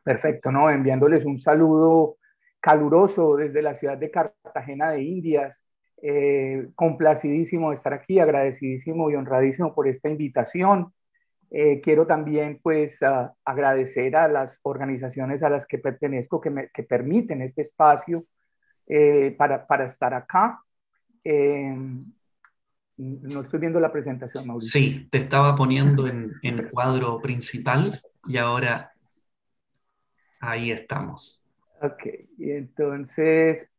Perfecto, ¿no? Enviándoles un saludo caluroso desde la ciudad de Cartagena de Indias. Complacidísimo de estar aquí, agradecidísimo y honradísimo por esta invitación. Quiero también pues agradecer a las organizaciones a las que pertenezco que permiten este espacio para estar acá. Eh, no estoy viendo la presentación, Mauricio. Sí, te estaba poniendo en cuadro principal y ahora ahí estamos. Ok, y entonces,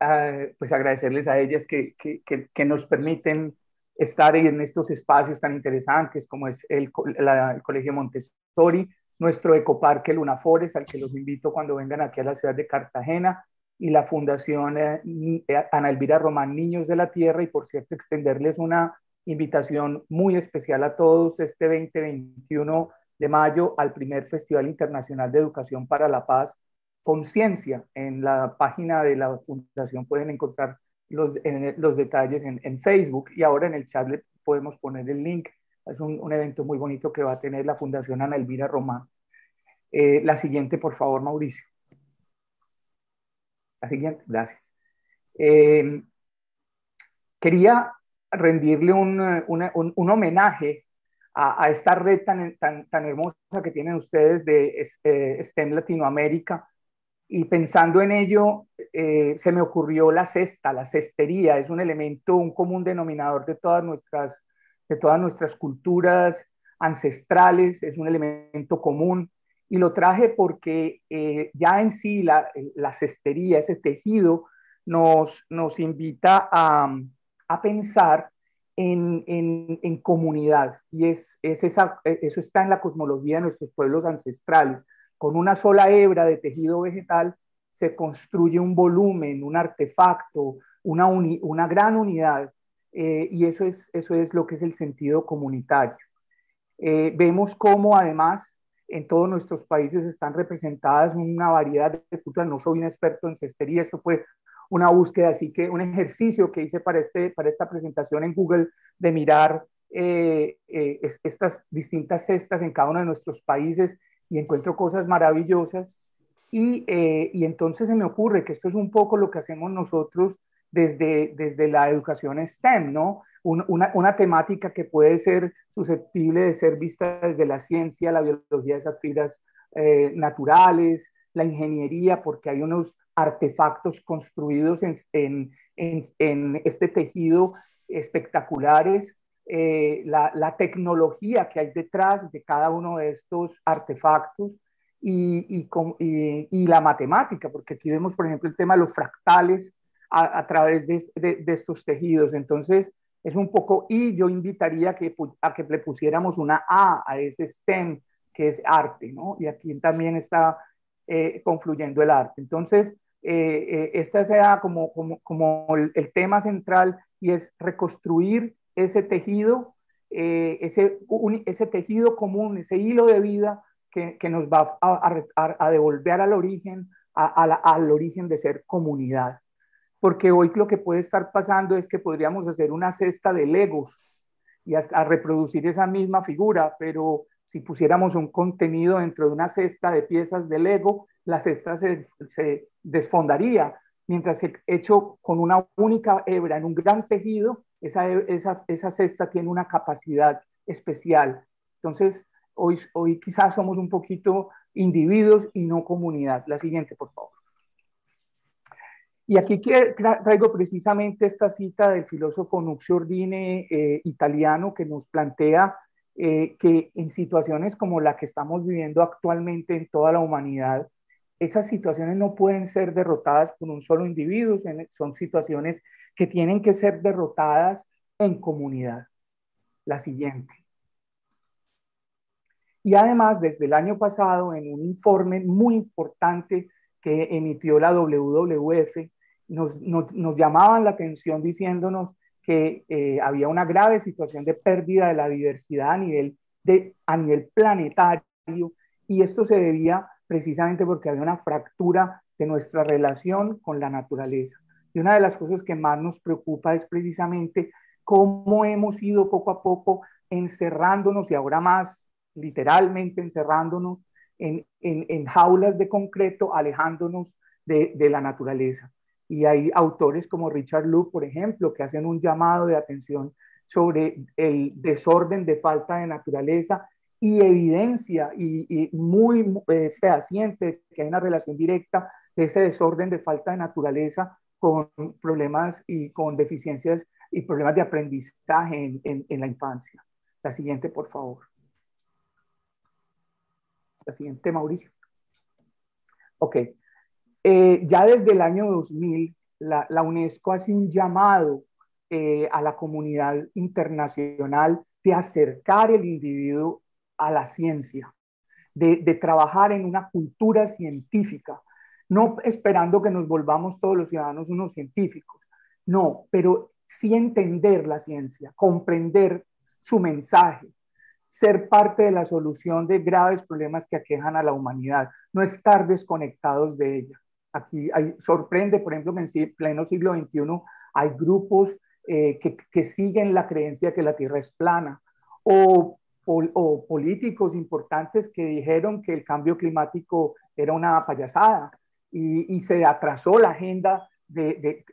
pues agradecerles a ellas que nos permiten estar en estos espacios tan interesantes como es el Colegio Montessori, nuestro ecoparque Luna Forest, al que los invito cuando vengan aquí a la ciudad de Cartagena, y la Fundación Ana Elvira Román Niños de la Tierra, y por cierto, extenderles una invitación muy especial a todos este 20-21 de mayo al primer Festival Internacional de Educación para la Paz Conciencia. En la página de la fundación pueden encontrar los detalles en Facebook, y ahora en el chat le podemos poner el link. Es un evento muy bonito que va a tener la Fundación Ana Elvira Román. La siguiente, por favor, Mauricio. La siguiente, gracias. Eh, Quería rendirle un homenaje a esta red tan hermosa que tienen ustedes de STEM Latinoamérica. Y pensando en ello, se me ocurrió la cesta, la cestería. Es un elemento, un común denominador de todas nuestras culturas ancestrales, es un elemento común. Y lo traje porque ya en sí la cestería, ese tejido, nos invita a pensar en comunidad. Y eso está en la cosmología de nuestros pueblos ancestrales. Con una sola hebra de tejido vegetal se construye un volumen, un artefacto, una gran unidad, y eso es lo que es el sentido comunitario. Vemos cómo además en todos nuestros países están representadas una variedad de culturas. No soy un experto en cestería, esto fue una búsqueda, así que un ejercicio que hice para esta presentación en Google de mirar estas distintas cestas en cada uno de nuestros países, y encuentro cosas maravillosas. Y entonces se me ocurre que esto es un poco lo que hacemos nosotros desde la educación STEM, ¿no? Una temática que puede ser susceptible de ser vista desde la ciencia, la biología de esas fibras naturales, la ingeniería, porque hay unos artefactos construidos en este tejido espectaculares, la tecnología que hay detrás de cada uno de estos artefactos, y la matemática, porque aquí vemos, por ejemplo, el tema de los fractales a través de estos tejidos. Entonces, es un poco, y yo invitaría a que le pusiéramos una A ese STEM, que es arte, ¿no? Y aquí también está confluyendo el arte. Entonces, esta sea como el tema central, y es reconstruir ese tejido, ese tejido común, ese hilo de vida que nos va a devolver al origen, al origen de ser comunidad. Porque hoy lo que puede estar pasando es que podríamos hacer una cesta de Legos y hasta reproducir esa misma figura, pero si pusiéramos un contenido dentro de una cesta de piezas de Lego, la cesta se desfondaría, mientras que hecho con una única hebra en un gran tejido, esa cesta tiene una capacidad especial. Entonces, hoy quizás somos un poquito individuos y no comunidad. La siguiente, por favor. Y aquí traigo precisamente esta cita del filósofo Nuccio Ordine, italiano, que nos plantea que en situaciones como la que estamos viviendo actualmente en toda la humanidad, esas situaciones no pueden ser derrotadas por un solo individuo, son situaciones que tienen que ser derrotadas en comunidad. La siguiente. Y además, desde el año pasado, en un informe muy importante que emitió la WWF, nos llamaban la atención diciéndonos que había una grave situación de pérdida de la diversidad a nivel planetario, y esto se debía precisamente porque había una fractura de nuestra relación con la naturaleza. Y una de las cosas que más nos preocupa es precisamente cómo hemos ido poco a poco encerrándonos, y ahora más literalmente encerrándonos en jaulas de concreto, alejándonos de la naturaleza. Y hay autores como Richard Loup, por ejemplo, que hacen un llamado de atención sobre el desorden de falta de naturaleza y evidencia y muy fehaciente que hay una relación directa de ese desorden de falta de naturaleza con problemas y con deficiencias y problemas de aprendizaje en la infancia. La siguiente, por favor. La siguiente, Mauricio. Ok. Ya desde el año 2000, la UNESCO hace un llamado a la comunidad internacional de acercar el individuo a la ciencia, de trabajar en una cultura científica, no esperando que nos volvamos todos los ciudadanos unos científicos, no, pero sí entender la ciencia, comprender su mensaje, ser parte de la solución de graves problemas que aquejan a la humanidad, no estar desconectados de ella. Aquí sorprende, por ejemplo, que en pleno siglo XXI hay grupos que siguen la creencia de que la Tierra es plana, o políticos importantes que dijeron que el cambio climático era una payasada y se atrasó la agenda de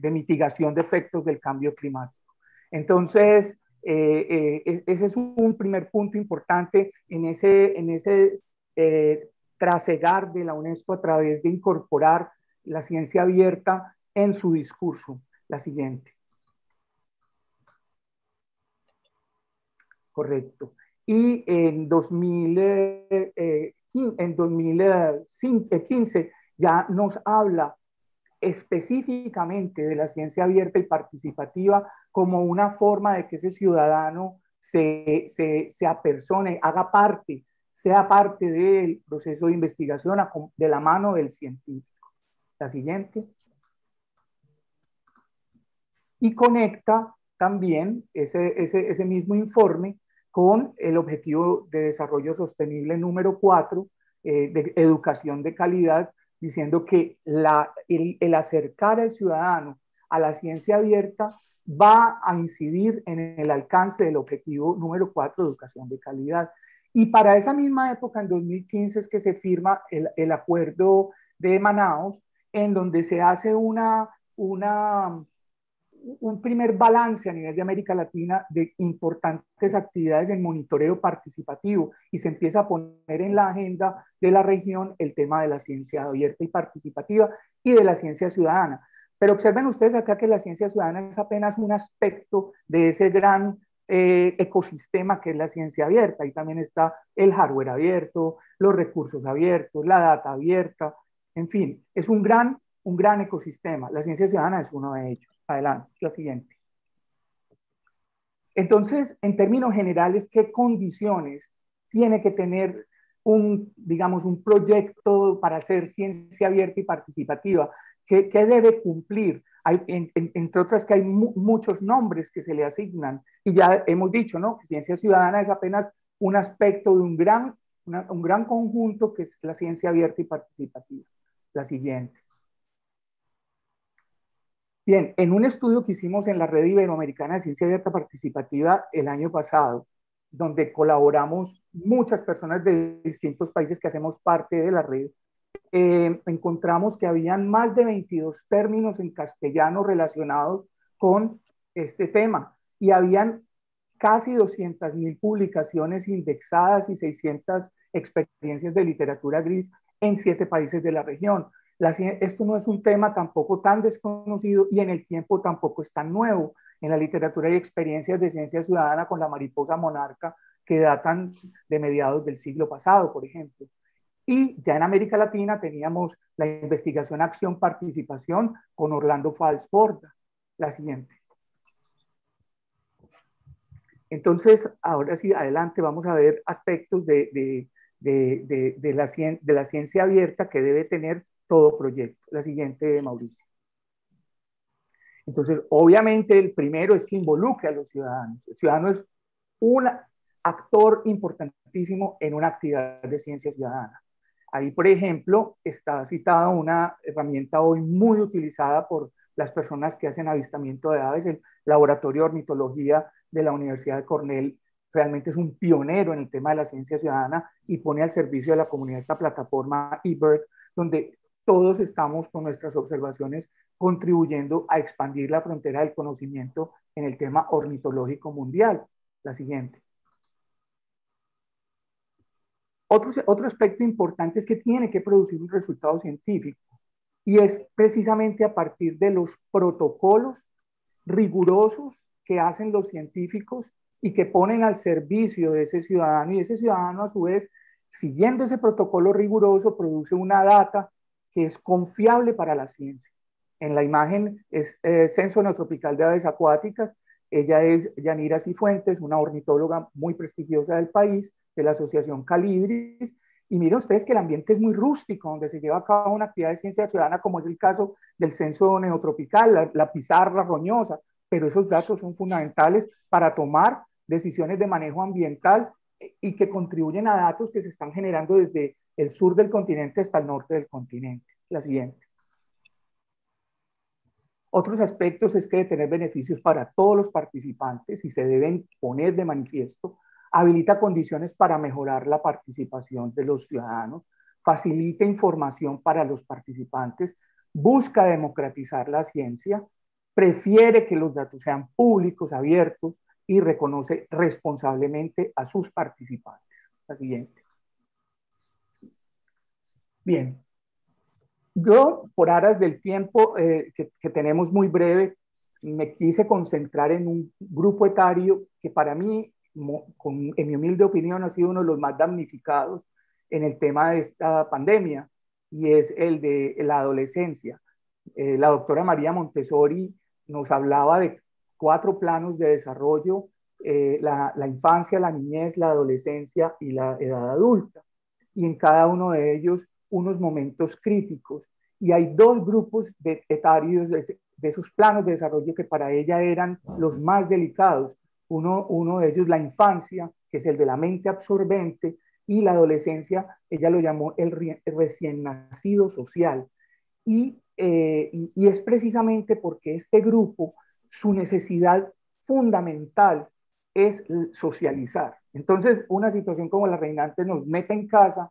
mitigación de efectos del cambio climático. Entonces, ese es un primer punto importante en ese trasegar de la UNESCO a través de incorporar la ciencia abierta en su discurso. La siguiente. Correcto. Y en 2015 ya nos habla específicamente de la ciencia abierta y participativa como una forma de que ese ciudadano se apersone, haga parte, sea parte del proceso de investigación de la mano del científico. La siguiente. Y conecta también ese mismo informe con el Objetivo de Desarrollo Sostenible número 4, de educación de calidad, diciendo que el acercar al ciudadano a la ciencia abierta va a incidir en el alcance del objetivo número 4, educación de calidad. Y para esa misma época, en 2015, es que se firma el acuerdo de Manaos, en donde se hace un primer balance a nivel de América Latina de importantes actividades en monitoreo participativo y se empieza a poner en la agenda de la región el tema de la ciencia abierta y participativa y de la ciencia ciudadana. Pero observen ustedes acá que la ciencia ciudadana es apenas un aspecto de ese gran ecosistema que es la ciencia abierta. Ahí también está el hardware abierto, los recursos abiertos, la data abierta, en fin, es un gran ecosistema. La ciencia ciudadana es uno de ellos. Adelante, la siguiente. Entonces, en términos generales, ¿qué condiciones tiene que tener digamos, un proyecto para hacer ciencia abierta y participativa? ¿Qué debe cumplir? Entre otras que hay muchos nombres que se le asignan y ya hemos dicho, ¿no? Que ciencia ciudadana es apenas un aspecto de un gran conjunto que es la ciencia abierta y participativa. La siguiente. Bien, en un estudio que hicimos en la Red Iberoamericana de Ciencia Abierta Participativa el año pasado, donde colaboramos muchas personas de distintos países que hacemos parte de la red, encontramos que habían más de 22 términos en castellano relacionados con este tema y habían casi 200.000 publicaciones indexadas y 600 experiencias de literatura gris en 7 países de la región. Esto no es un tema tampoco tan desconocido y en el tiempo tampoco es tan nuevo. En la literatura hay experiencias de ciencia ciudadana con la mariposa monarca que datan de mediados del siglo pasado, por ejemplo. Y ya en América Latina teníamos la investigación Acción Participación con Orlando Falsborda. La siguiente. Entonces, ahora sí, adelante, vamos a ver aspectos de la ciencia abierta que debe tener todo proyecto. La siguiente, Mauricio. Entonces, obviamente, el primero es que involucre a los ciudadanos. El ciudadano es un actor importantísimo en una actividad de ciencia ciudadana. Ahí, por ejemplo, está citada una herramienta hoy muy utilizada por las personas que hacen avistamiento de aves, el Laboratorio de Ornitología de la Universidad de Cornell, realmente es un pionero en el tema de la ciencia ciudadana y pone al servicio de la comunidad esta plataforma eBird, donde todos estamos con nuestras observaciones contribuyendo a expandir la frontera del conocimiento en el tema ornitológico mundial. La siguiente. Otro aspecto importante es que tiene que producir un resultado científico y es precisamente a partir de los protocolos rigurosos que hacen los científicos y que ponen al servicio de ese ciudadano, y ese ciudadano a su vez, siguiendo ese protocolo riguroso, produce una data que es confiable para la ciencia. En la imagen es Censo Neotropical de Aves Acuáticas. Ella es Yanira Cifuentes, una ornitóloga muy prestigiosa del país, de la Asociación Calidris. Y miren ustedes que el ambiente es muy rústico, donde se lleva a cabo una actividad de ciencia ciudadana, como es el caso del censo neotropical, la pizarra roñosa, pero esos datos son fundamentales para tomar decisiones de manejo ambiental y que contribuyen a datos que se están generando desde el sur del continente hasta el norte del continente. La siguiente. Otros aspectos es que de tener beneficios para todos los participantes y se deben poner de manifiesto, habilita condiciones para mejorar la participación de los ciudadanos, facilita información para los participantes, busca democratizar la ciencia, prefiere que los datos sean públicos, abiertos y reconoce responsablemente a sus participantes. La siguiente. Bien, yo, por aras del tiempo que tenemos muy breve, me quise concentrar en un grupo etario que para mí, en mi humilde opinión, ha sido uno de los más damnificados en el tema de esta pandemia, y es el de la adolescencia. La doctora María Montessori nos hablaba de 4 planos de desarrollo: la infancia, la niñez, la adolescencia y la edad adulta. Y en cada uno de ellos unos momentos críticos. Y hay 2 grupos etarios de esos planos de desarrollo que para ella eran los más delicados. Uno de ellos, la infancia, que es el de la mente absorbente, y la adolescencia, ella lo llamó el recién nacido social. Y es precisamente porque este grupo, su necesidad fundamental es socializar. Entonces, una situación como la reinante nos mete en casa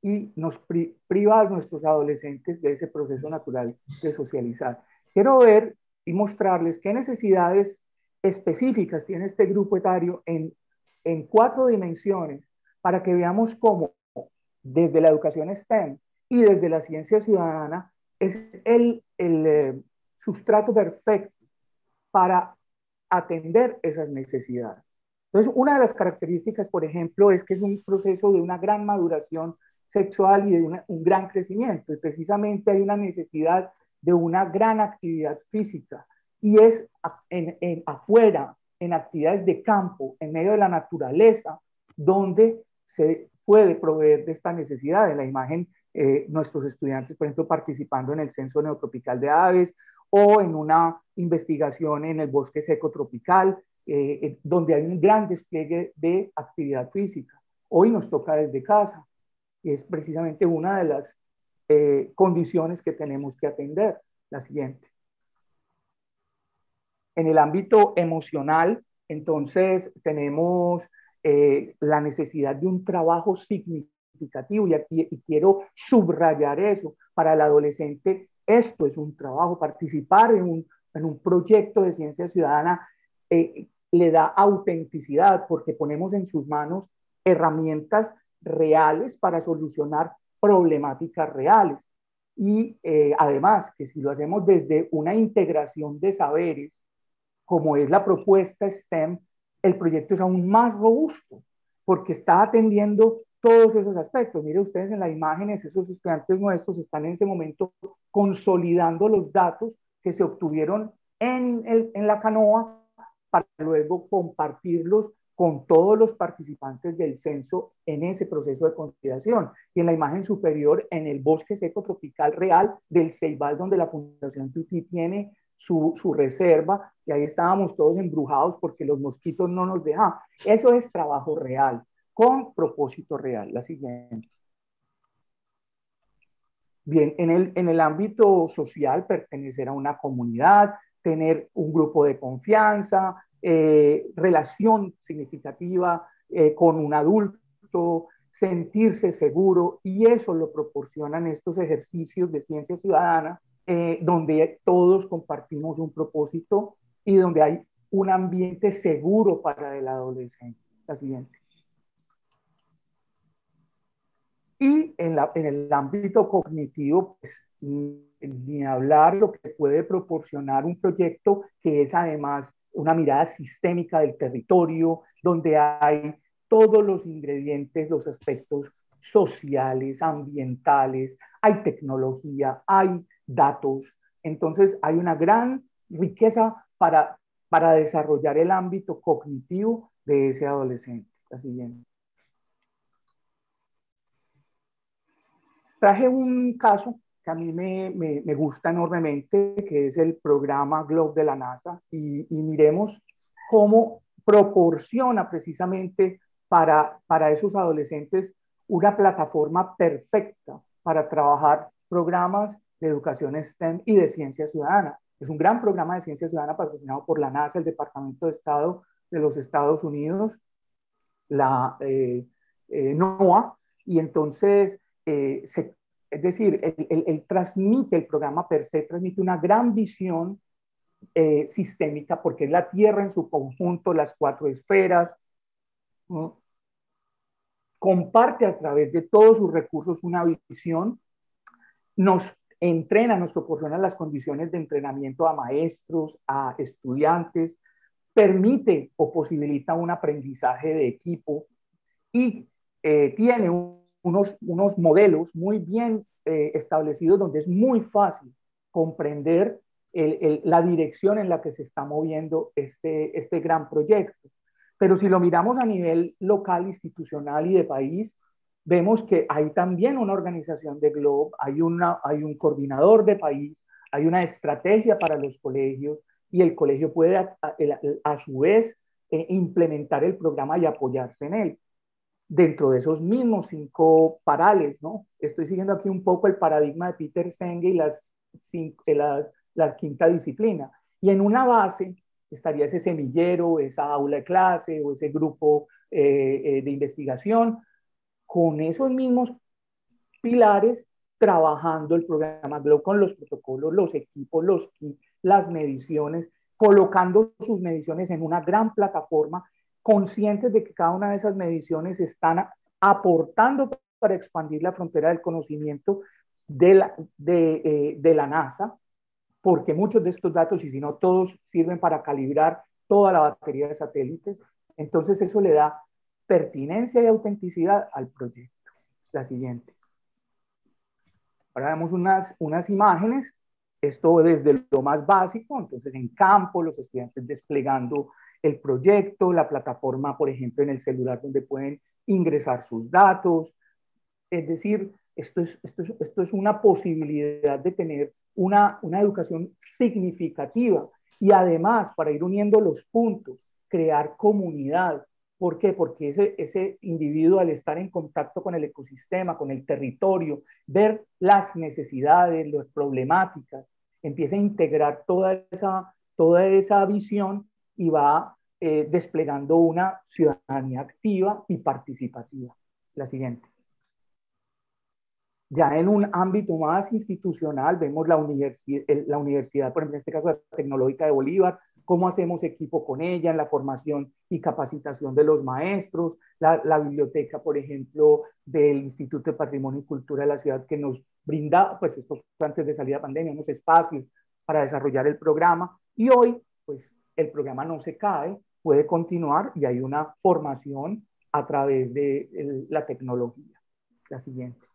y nos priva a nuestros adolescentes de ese proceso natural de socializar. Quiero ver y mostrarles qué necesidades específicas tiene este grupo etario en 4 dimensiones, para que veamos cómo desde la educación STEM y desde la ciencia ciudadana es el sustrato perfecto para atender esas necesidades. Entonces, una de las características, por ejemplo, es que es un proceso de una gran maduración sexual y de un gran crecimiento. Y precisamente hay una necesidad de una gran actividad física. Y es afuera, en actividades de campo, en medio de la naturaleza, donde se puede proveer de esta necesidad. En la imagen, nuestros estudiantes, por ejemplo, participando en el Censo Neotropical de Aves, o en una investigación en el bosque seco tropical, donde hay un gran despliegue de actividad física. Hoy nos toca desde casa, y es precisamente una de las condiciones que tenemos que atender. La siguiente. En el ámbito emocional, entonces, tenemos la necesidad de un trabajo significativo, y quiero subrayar eso. Para el adolescente, esto es un trabajo. Participar en un proyecto de ciencia ciudadana le da autenticidad, porque ponemos en sus manos herramientas reales para solucionar problemáticas reales. Y además, que si lo hacemos desde una integración de saberes, como es la propuesta STEM, el proyecto es aún más robusto, porque está atendiendo todos esos aspectos. Miren ustedes en las imágenes, esos estudiantes nuestros están en ese momento consolidando los datos que se obtuvieron en la canoa, para luego compartirlos con todos los participantes del censo en ese proceso de consolidación. Y en la imagen superior, en el bosque seco tropical real del Ceibal, donde la Fundación Tuti tiene su reserva, y ahí estábamos todos embrujados porque los mosquitos no nos dejan. Eso es trabajo real, con propósito real. La siguiente. Bien, en el ámbito social, pertenecer a una comunidad, tener un grupo de confianza, relación significativa con un adulto, sentirse seguro, y eso lo proporcionan estos ejercicios de ciencia ciudadana, donde todos compartimos un propósito y donde hay un ambiente seguro para el adolescente. La siguiente. Y en el ámbito cognitivo, pues, ni hablar lo que puede proporcionar un proyecto que es además una mirada sistémica del territorio, donde hay todos los ingredientes, los aspectos sociales, ambientales, hay tecnología, hay datos. Entonces hay una gran riqueza para desarrollar el ámbito cognitivo de ese adolescente. La siguiente. Traje un caso que a mí me gusta enormemente, que es el programa GLOBE de la NASA, y miremos cómo proporciona precisamente para esos adolescentes una plataforma perfecta para trabajar programas de educación STEM y de ciencia ciudadana. Es un gran programa de ciencia ciudadana patrocinado por la NASA, el Departamento de Estado de los Estados Unidos, la NOAA, y entonces, es decir, él transmite, el programa per se transmite una gran visión sistémica, porque es la Tierra en su conjunto, las 4 esferas, ¿no? Comparte a través de todos sus recursos una visión, nos entrena, nos proporciona las condiciones de entrenamiento a maestros, a estudiantes, permite o posibilita un aprendizaje de equipo, y tiene unos modelos muy bien establecidos, donde es muy fácil comprender la dirección en la que se está moviendo este gran proyecto. Pero si lo miramos a nivel local, institucional y de país, vemos que hay también una organización de GLOBE, hay un coordinador de país, hay una estrategia para los colegios, y el colegio puede a su vez implementar el programa y apoyarse en él dentro de esos mismos 5 parales, ¿no? Estoy siguiendo aquí un poco el paradigma de Peter Senge y la quinta disciplina. Y en una base estaría ese semillero, esa aula de clase o ese grupo de investigación, con esos mismos pilares, trabajando el programa GLOBE con los protocolos, los equipos, los kits, las mediciones, colocando sus mediciones en una gran plataforma, conscientes de que cada una de esas mediciones están aportando para expandir la frontera del conocimiento de la NASA, porque muchos de estos datos, y si no todos, sirven para calibrar toda la batería de satélites. Entonces eso le da pertinencia y autenticidad al proyecto. La siguiente. Ahora vemos unas imágenes, esto desde lo más básico, entonces en campo, los estudiantes desplegando el proyecto, la plataforma, por ejemplo, en el celular, donde pueden ingresar sus datos. Es decir, esto es una posibilidad de tener una educación significativa, y además, para ir uniendo los puntos, crear comunidad. ¿Por qué? Porque ese individuo, al estar en contacto con el ecosistema, con el territorio, ver las necesidades, las problemáticas, empieza a integrar toda esa visión, y va desplegando una ciudadanía activa y participativa. La siguiente. Ya en un ámbito más institucional, vemos la universidad, por ejemplo, en este caso la Tecnológica de Bolívar, cómo hacemos equipo con ella en la formación y capacitación de los maestros, la biblioteca, por ejemplo, del Instituto de Patrimonio y Cultura de la ciudad, que nos brinda, pues esto fue antes de salir de la pandemia, unos espacios para desarrollar el programa, y hoy, pues el programa no se cae, puede continuar, y hay una formación a través de la tecnología. La siguiente.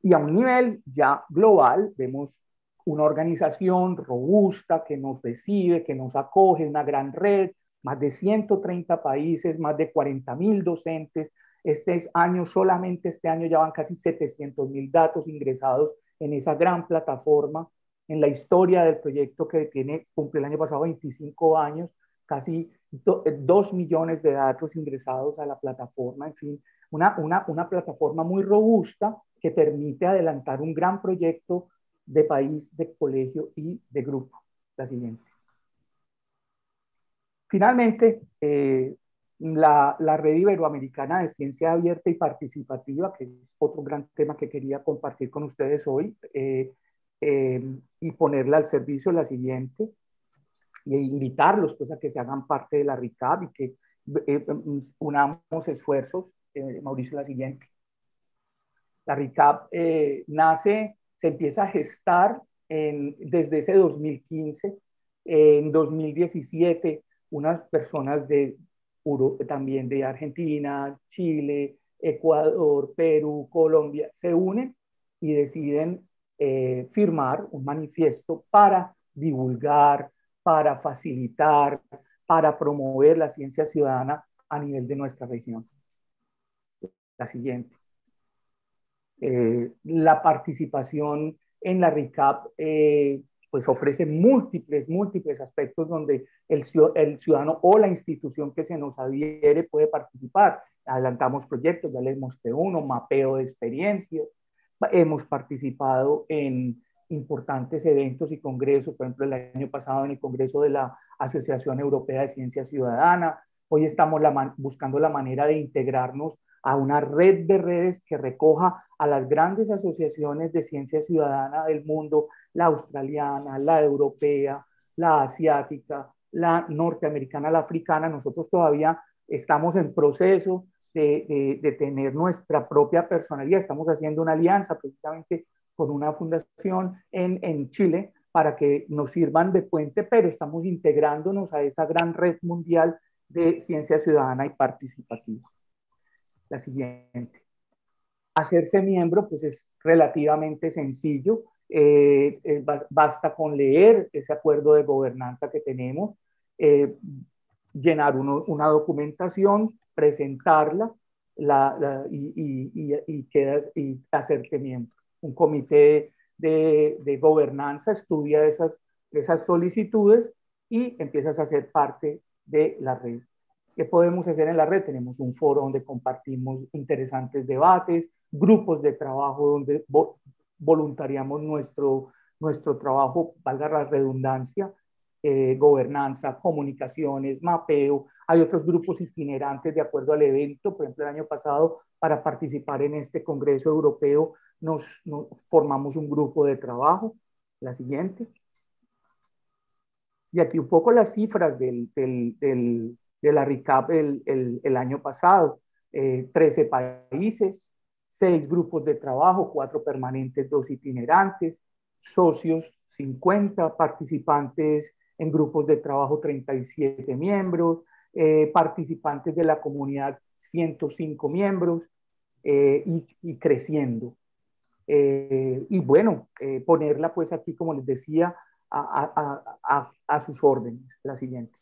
Y a un nivel ya global, vemos una organización robusta que nos recibe, que nos acoge, una gran red, más de 130 países, más de 40.000 docentes. Solamente este año ya van casi 700.000 datos ingresados en esa gran plataforma. En la historia del proyecto, que cumple el año pasado 25 años, casi 2 millones de datos ingresados a la plataforma. En fin, una plataforma muy robusta, que permite adelantar un gran proyecto de país, de colegio y de grupo. La siguiente. Finalmente, la Red Iberoamericana de Ciencia Abierta y Participativa, que es otro gran tema que quería compartir con ustedes hoy, y ponerla al servicio la siguiente, e invitarlos pues, a que se hagan parte de la RICAP y que unamos esfuerzos. Mauricio, la siguiente. La RICAP se empieza a gestar desde ese 2015. En 2017, unas personas también de Argentina, Chile, Ecuador, Perú, Colombia, se unen y deciden firmar un manifiesto para divulgar, para facilitar, para promover la ciencia ciudadana a nivel de nuestra región. La siguiente. La participación en la RICAP pues ofrece múltiples aspectos donde el ciudadano o la institución que se nos adhiere puede participar. Adelantamos proyectos, ya les mostré uno, mapeo de experiencias. Hemos participado en importantes eventos y congresos, por ejemplo, el año pasado en el Congreso de la Asociación Europea de Ciencia Ciudadana. Hoy estamos buscando la manera de integrarnos a una red de redes que recoja a las grandes asociaciones de ciencia ciudadana del mundo, la australiana, la europea, la asiática, la norteamericana, la africana. Nosotros todavía estamos en proceso de tener nuestra propia personalidad. Estamos haciendo una alianza precisamente con una fundación en Chile para que nos sirvan de puente, pero estamos integrándonos a esa gran red mundial de ciencia ciudadana y participativa. La siguiente. Hacerse miembro pues es relativamente sencillo. Basta con leer ese acuerdo de gobernanza que tenemos, llenar una documentación, presentarla y hacerte miembro. Un comité de gobernanza estudia esas solicitudes y empiezas a ser parte de la red. ¿Qué podemos hacer en la red? Tenemos un foro donde compartimos interesantes debates, grupos de trabajo donde voluntariamos nuestro trabajo, valga la redundancia, gobernanza, comunicaciones, mapeo. Hay otros grupos itinerantes de acuerdo al evento. Por ejemplo, el año pasado, para participar en este Congreso Europeo, nos formamos un grupo de trabajo. La siguiente. Y aquí un poco las cifras de la RICAP el año pasado. 13 países, 6 grupos de trabajo, 4 permanentes, 2 itinerantes, socios 50, participantes en grupos de trabajo 37 miembros, participantes de la comunidad 105 miembros y creciendo. Y bueno, ponerla pues aquí, como les decía, a sus órdenes. La siguiente.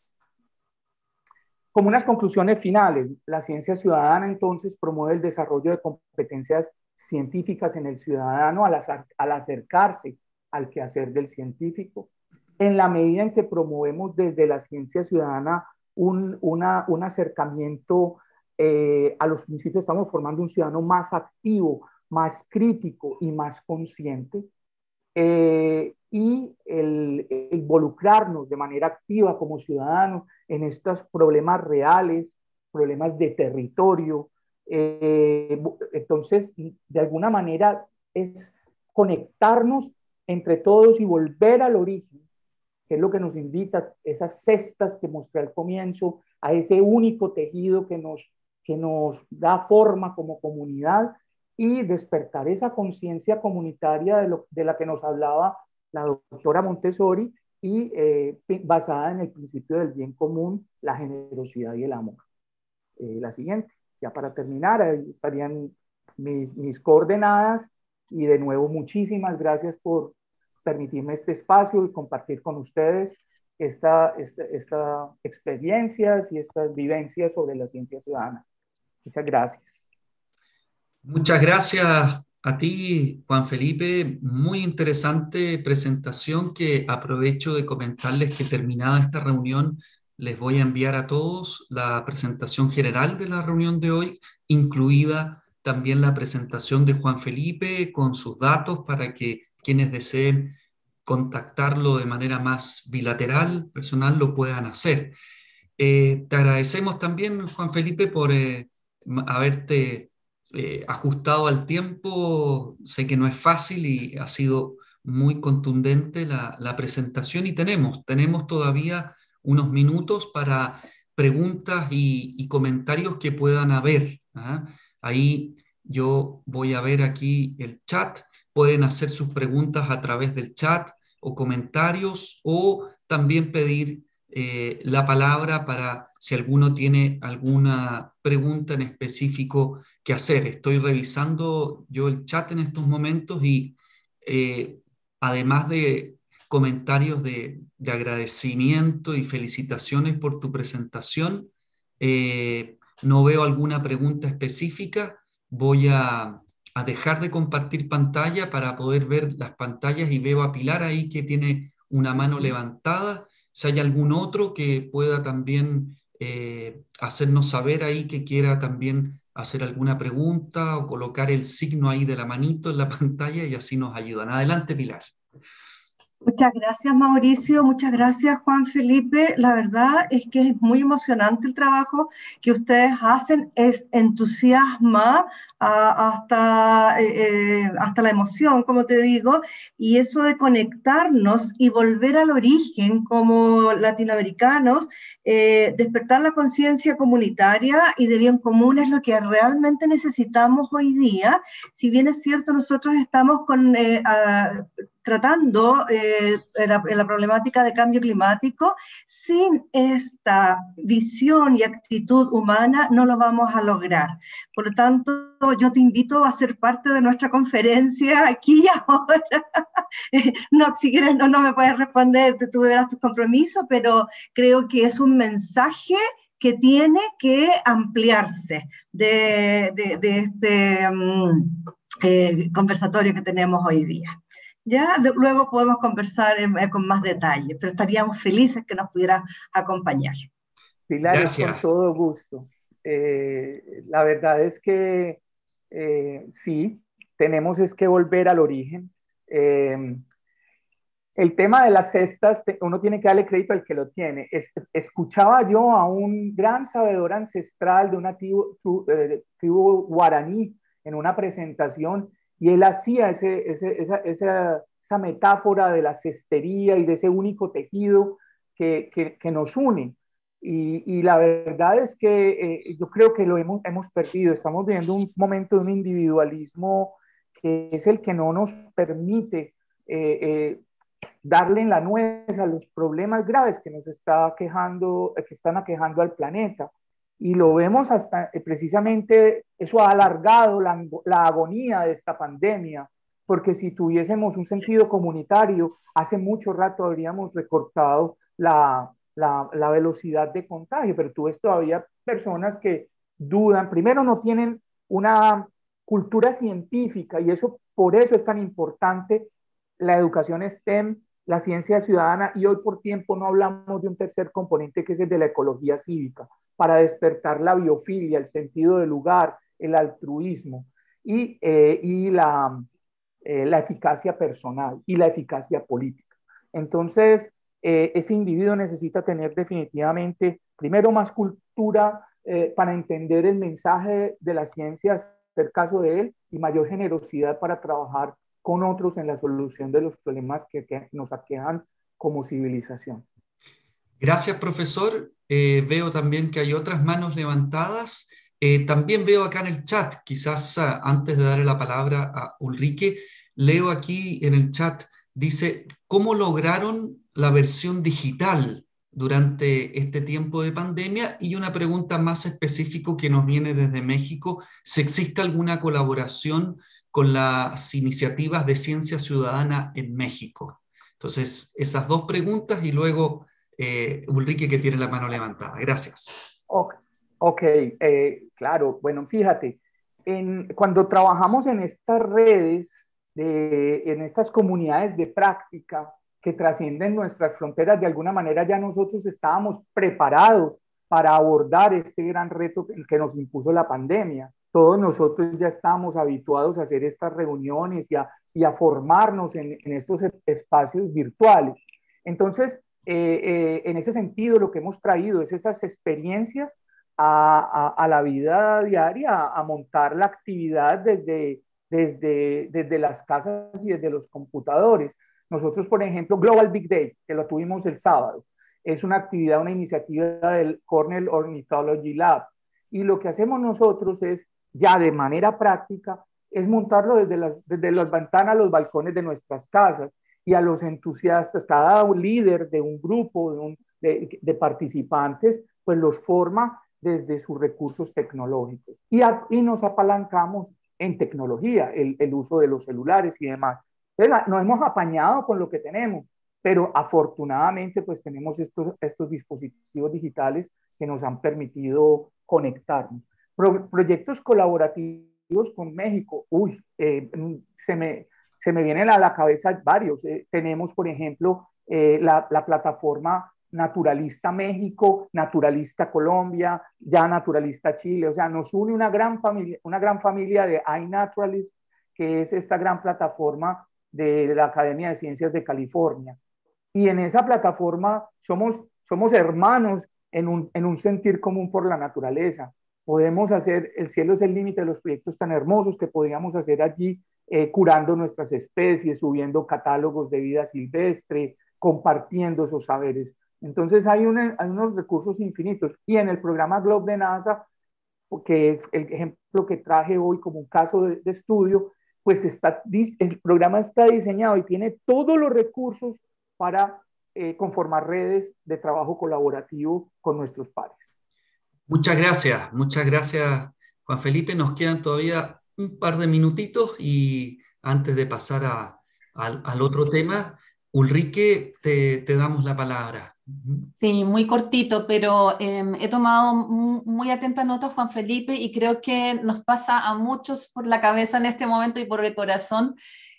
Como unas conclusiones finales, la ciencia ciudadana entonces promueve el desarrollo de competencias científicas en el ciudadano al acercarse al quehacer del científico, en la medida en que promovemos desde la ciencia ciudadana un acercamiento a los principios. Estamos formando un ciudadano más activo, más crítico y más consciente. Y el involucrarnos de manera activa como ciudadanos en estos problemas reales, problemas de territorio. Entonces, de alguna manera es conectarnos entre todos y volver al origen, que es lo que nos invita, esas cestas que mostré al comienzo, a ese único tejido que nos da forma como comunidad, y despertar esa conciencia comunitaria de la que nos hablaba la doctora Montessori y basada en el principio del bien común, la generosidad y el amor. La siguiente, ya para terminar, ahí estarían mis coordenadas y de nuevo muchísimas gracias por permitirme este espacio y compartir con ustedes estas experiencias y estas vivencias sobre la ciencia ciudadana. Muchas gracias. Muchas gracias a ti, Juan Felipe. Muy interesante presentación que aprovecho de comentarles que terminada esta reunión les voy a enviar a todos la presentación general de la reunión de hoy, incluida también la presentación de Juan Felipe con sus datos para que quienes deseen contactarlo de manera más bilateral, personal, lo puedan hacer. Te agradecemos también, Juan Felipe, por haberte ajustado al tiempo. Sé que no es fácil y ha sido muy contundente la presentación y tenemos todavía unos minutos para preguntas y comentarios que puedan haber. ¿Ah? Ahí yo voy a ver aquí el chat. Pueden hacer sus preguntas a través del chat o comentarios o también pedir la palabra para si alguno tiene alguna pregunta en específico que hacer. Estoy revisando yo el chat en estos momentos y eh, además de comentarios de agradecimiento y felicitaciones por tu presentación, no veo alguna pregunta específica. Voy a dejar de compartir pantalla para poder ver las pantallas y veo a Pilar ahí que tiene una mano levantada. Si hay algún otro que pueda también hacernos saber ahí que quiera también hacer alguna pregunta o colocar el signo ahí de la manito en la pantalla y así nos ayudan. Adelante, Pilar. Muchas gracias, Mauricio. Muchas gracias, Juan Felipe. La verdad es que es muy emocionante el trabajo que ustedes hacen. Es entusiasma hasta la emoción, como te digo, y eso de conectarnos y volver al origen como latinoamericanos, despertar la conciencia comunitaria y de bien común es lo que realmente necesitamos hoy día. Si bien es cierto, nosotros estamos tratando la problemática de cambio climático, sin esta visión y actitud humana no lo vamos a lograr. Por lo tanto, yo te invito a ser parte de nuestra conferencia aquí y ahora. No, si quieres no me puedes responder, tú verás tus compromisos, pero creo que es un mensaje que tiene que ampliarse de este conversatorio que tenemos hoy día. Ya luego podemos conversar con más detalle, pero estaríamos felices que nos pudieras acompañar. Pilar, es con Gracias. todo gusto. La verdad es que sí, tenemos es que volver al origen. El tema de las cestas, uno tiene que darle crédito al que lo tiene. Escuchaba yo a un gran sabedor ancestral de una tribu guaraní en una presentación y él hacía esa metáfora de la cestería y de ese único tejido que nos une. Y la verdad es que yo creo que lo hemos perdido. Estamos viviendo un momento de un individualismo que es el que no nos permite darle en la nuez a los problemas graves que nos está quejando, que están aquejando al planeta. Y lo vemos hasta precisamente, eso ha alargado la agonía de esta pandemia, porque si tuviésemos un sentido comunitario, hace mucho rato habríamos recortado la velocidad de contagio, pero tú ves todavía personas que dudan, primero no tienen una cultura científica y eso por eso es tan importante la educación STEM, la ciencia ciudadana y hoy por tiempo no hablamos de un tercer componente que es el de la ecología cívica, para despertar la biofilia, el sentido del lugar, el altruismo y la eficacia personal y la eficacia política. Entonces, ese individuo necesita tener definitivamente, primero, más cultura para entender el mensaje de la ciencia, hacer caso de él, y mayor generosidad para trabajar con otros en la solución de los problemas que nos aquejan como civilización. Gracias, profesor. Veo también que hay otras manos levantadas. También veo acá en el chat, quizás antes de darle la palabra a Ulrike, leo aquí en el chat, dice, ¿cómo lograron la versión digital durante este tiempo de pandemia? Y una pregunta más específica que nos viene desde México, si existe alguna colaboración con las iniciativas de ciencia ciudadana en México. Entonces, esas dos preguntas y luego Ulrike que tiene la mano levantada. Gracias. Ok, claro. Bueno, fíjate, cuando trabajamos en estas redes, en estas comunidades de práctica que trascienden nuestras fronteras, de alguna manera ya nosotros estábamos preparados para abordar este gran reto que nos impuso la pandemia. Todos nosotros ya estábamos habituados a hacer estas reuniones y a formarnos en estos espacios virtuales. Entonces, En ese sentido, lo que hemos traído es esas experiencias a la vida diaria, a montar la actividad desde las casas y desde los computadores. Nosotros, por ejemplo, Global Big Day, que lo tuvimos el sábado, es una actividad, una iniciativa del Cornell Ornithology Lab. Y lo que hacemos nosotros es, ya de manera práctica, es montarlo desde las ventanas, los balcones de nuestras casas, y a los entusiastas, cada líder de un grupo, de participantes, pues los forma desde sus recursos tecnológicos. Y nos apalancamos en tecnología, el uso de los celulares y demás. Entonces, nos hemos apañado con lo que tenemos, pero afortunadamente pues tenemos estos dispositivos digitales que nos han permitido conectarnos. Proyectos colaborativos con México, se me vienen a la cabeza varios. Tenemos, por ejemplo, la plataforma Naturalista México, Naturalista Colombia, ya Naturalista Chile. O sea, nos une una gran familia de iNaturalist, que es esta gran plataforma de la Academia de Ciencias de California. Y en esa plataforma somos hermanos en un sentir común por la naturaleza. Podemos hacer, el cielo es el límite de los proyectos tan hermosos que podríamos hacer allí, curando nuestras especies, subiendo catálogos de vida silvestre, compartiendo esos saberes. Entonces hay unos recursos infinitos. Y en el programa GLOBE de NASA, que es el ejemplo que traje hoy como un caso de estudio, pues el programa está diseñado y tiene todos los recursos para conformar redes de trabajo colaborativo con nuestros pares. Muchas gracias, Juan Felipe. Nos quedan todavía un par de minutitos y antes de pasar al otro tema, Ulrike, te damos la palabra. Sí, muy cortito, pero he tomado muy atenta nota, Juan Felipe, y creo que nos pasa a muchos por la cabeza en este momento y por el corazón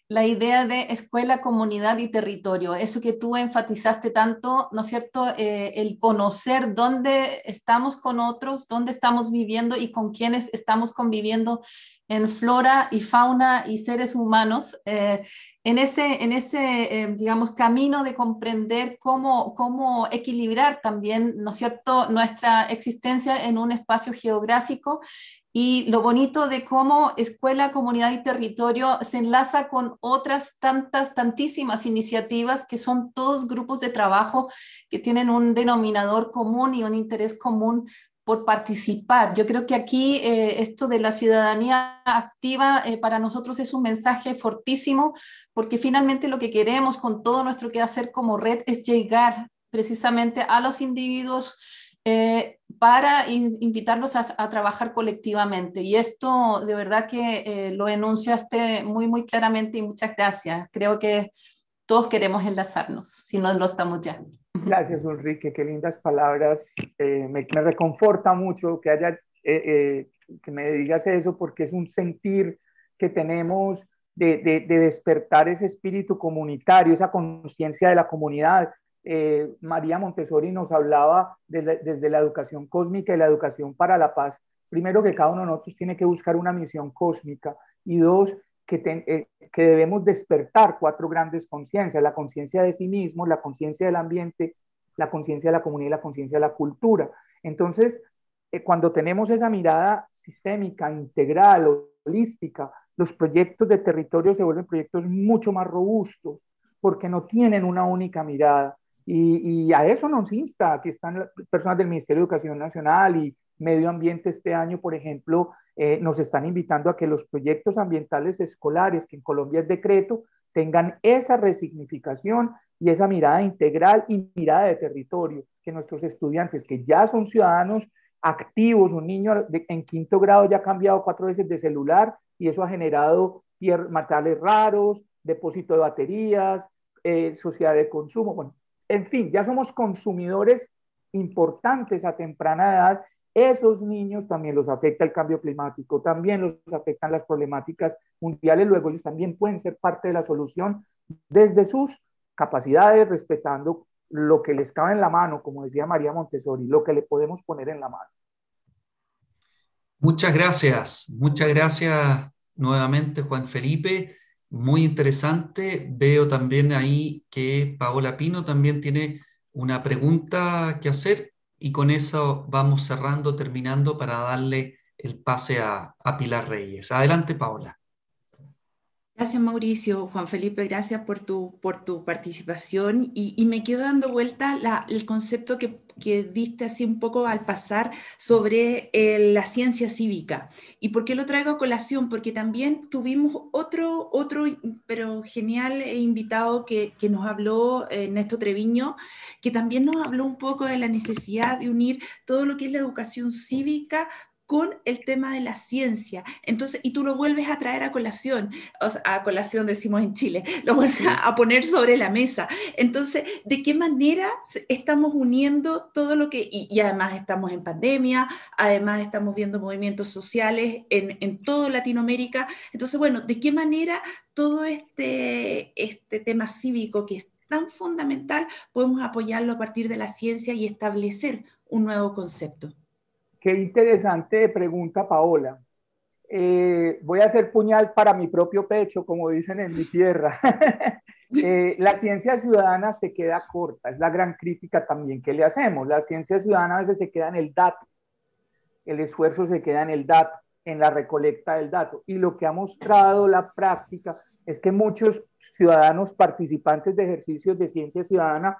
la idea de escuela, comunidad y territorio. Eso que tú enfatizaste tanto, ¿no es cierto? El conocer dónde estamos con otros, dónde estamos viviendo y con quiénes estamos conviviendo en flora y fauna y seres humanos, en ese digamos, camino de comprender cómo equilibrar también, ¿no es cierto?, nuestra existencia en un espacio geográfico. Y lo bonito de cómo escuela, comunidad y territorio se enlaza con otras tantísimas iniciativas que son todos grupos de trabajo que tienen un denominador común y un interés común por participar. Yo creo que aquí esto de la ciudadanía activa para nosotros es un mensaje fortísimo, porque finalmente lo que queremos con todo nuestro quehacer como red es llegar precisamente a los individuos para invitarlos a trabajar colectivamente. Y esto de verdad que lo enunciaste muy claramente y muchas gracias. Creo que todos queremos enlazarnos, si no lo estamos ya. Gracias, Ulrike, qué lindas palabras. Me reconforta mucho que me digas eso, porque es un sentir que tenemos de despertar ese espíritu comunitario, esa conciencia de la comunidad. María Montessori nos hablaba desde la educación cósmica y la educación para la paz. Primero, que cada uno de nosotros tiene que buscar una misión cósmica, y dos, que debemos despertar 4 grandes conciencias: la conciencia de sí mismo, la conciencia del ambiente, la conciencia de la comunidad y la conciencia de la cultura. Entonces, cuando tenemos esa mirada sistémica, integral, holística, los proyectos de territorio se vuelven proyectos mucho más robustos, porque no tienen una única mirada. Y a eso nos insta, aquí están las personas del Ministerio de Educación Nacional y Medio Ambiente este año, por ejemplo, nos están invitando a que los proyectos ambientales escolares, que en Colombia es decreto, tengan esa resignificación y esa mirada integral y mirada de territorio, que nuestros estudiantes, que ya son ciudadanos activos, un niño en 5º grado ya ha cambiado 4 veces de celular, y eso ha generado materiales raros, depósito de baterías, sociedad de consumo, bueno, en fin, ya somos consumidores importantes a temprana edad. Esos niños también los afecta el cambio climático, también los afectan las problemáticas mundiales. Luego ellos también pueden ser parte de la solución desde sus capacidades, respetando lo que les cabe en la mano, como decía María Montessori, lo que le podemos poner en la mano. Muchas gracias nuevamente, Juan Felipe. Muy interesante. Veo también ahí que Paola Pino también tiene una pregunta que hacer y con eso vamos cerrando, terminando para darle el pase a Pilar Reyes. Adelante, Paola. Gracias, Mauricio. Juan Felipe, gracias por tu participación y me quedo dando vuelta el concepto que diste así un poco al pasar sobre la ciencia cívica. ¿Y por qué lo traigo a colación? Porque también tuvimos otro pero genial invitado que nos habló, Néstor Treviño, que también nos habló un poco de la necesidad de unir todo lo que es la educación cívica con el tema de la ciencia. Entonces, y tú lo vuelves a traer a colación, o sea, a colación decimos en Chile, lo vuelves a poner sobre la mesa. Entonces, ¿de qué manera estamos uniendo todo lo que, y además estamos en pandemia, además estamos viendo movimientos sociales en toda Latinoamérica? Entonces, bueno, ¿de qué manera todo este tema cívico que es tan fundamental podemos apoyarlo a partir de la ciencia y establecer un nuevo concepto? Qué interesante pregunta, Paola. Voy a hacer puñal para mi propio pecho, como dicen en mi tierra. La ciencia ciudadana se queda corta, es la gran crítica también que le hacemos. La ciencia ciudadana a veces se queda en el dato, el esfuerzo se queda en el dato, en la recolecta del dato. Y lo que ha mostrado la práctica es que muchos ciudadanos participantes de ejercicios de ciencia ciudadana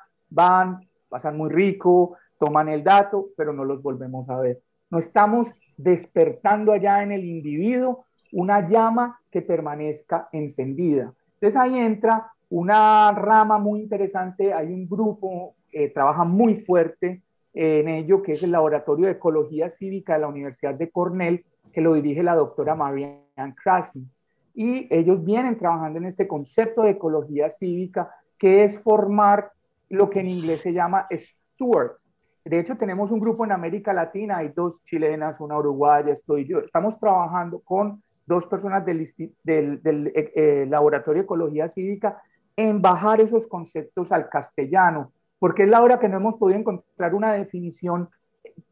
pasan muy rico, toman el dato, pero no los volvemos a ver. No estamos despertando allá en el individuo una llama que permanezca encendida. Entonces ahí entra una rama muy interesante, hay un grupo que trabaja muy fuerte en ello, que es el Laboratorio de Ecología Cívica de la Universidad de Cornell, que lo dirige la doctora Marianne Krasny. Y ellos vienen trabajando en este concepto de ecología cívica, que es formar lo que en inglés se llama stewards. De hecho, tenemos un grupo en América Latina, hay 2 chilenas, una uruguaya, estoy yo. Estamos trabajando con 2 personas del Laboratorio de Ecología Cívica en bajar esos conceptos al castellano, porque es la hora que no hemos podido encontrar una definición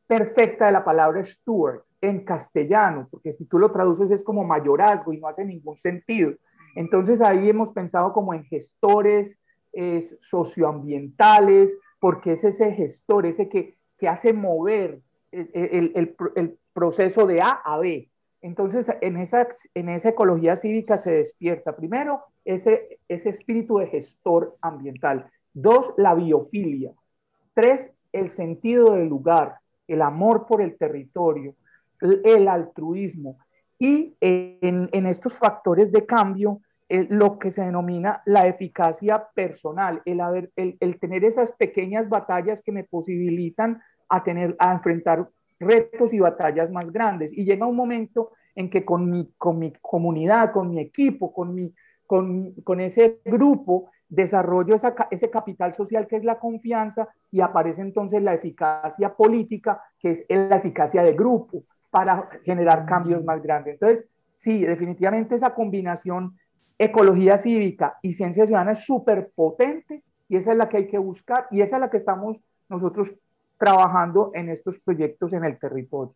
perfecta de la palabra steward en castellano, porque si tú lo traduces es como mayorazgo y no hace ningún sentido. Entonces ahí hemos pensado como en gestores socioambientales, porque es ese gestor, ese que hace mover el proceso de A a B. Entonces, en esa ecología cívica se despierta, primero, ese espíritu de gestor ambiental. 2, la biofilia. 3, el sentido del lugar, el amor por el territorio, el altruismo. Y en estos factores de cambio, lo que se denomina la eficacia personal, el tener esas pequeñas batallas que me posibilitan a enfrentar retos y batallas más grandes. Y llega un momento en que con mi comunidad, con mi equipo, con ese grupo, desarrollo ese capital social que es la confianza y aparece entonces la eficacia política, que es la eficacia de grupo para generar cambios más grandes. Entonces, sí, definitivamente esa combinación ecología cívica y ciencia ciudadana es súper potente y esa es la que hay que buscar y esa es la que estamos nosotros trabajando en estos proyectos en el territorio.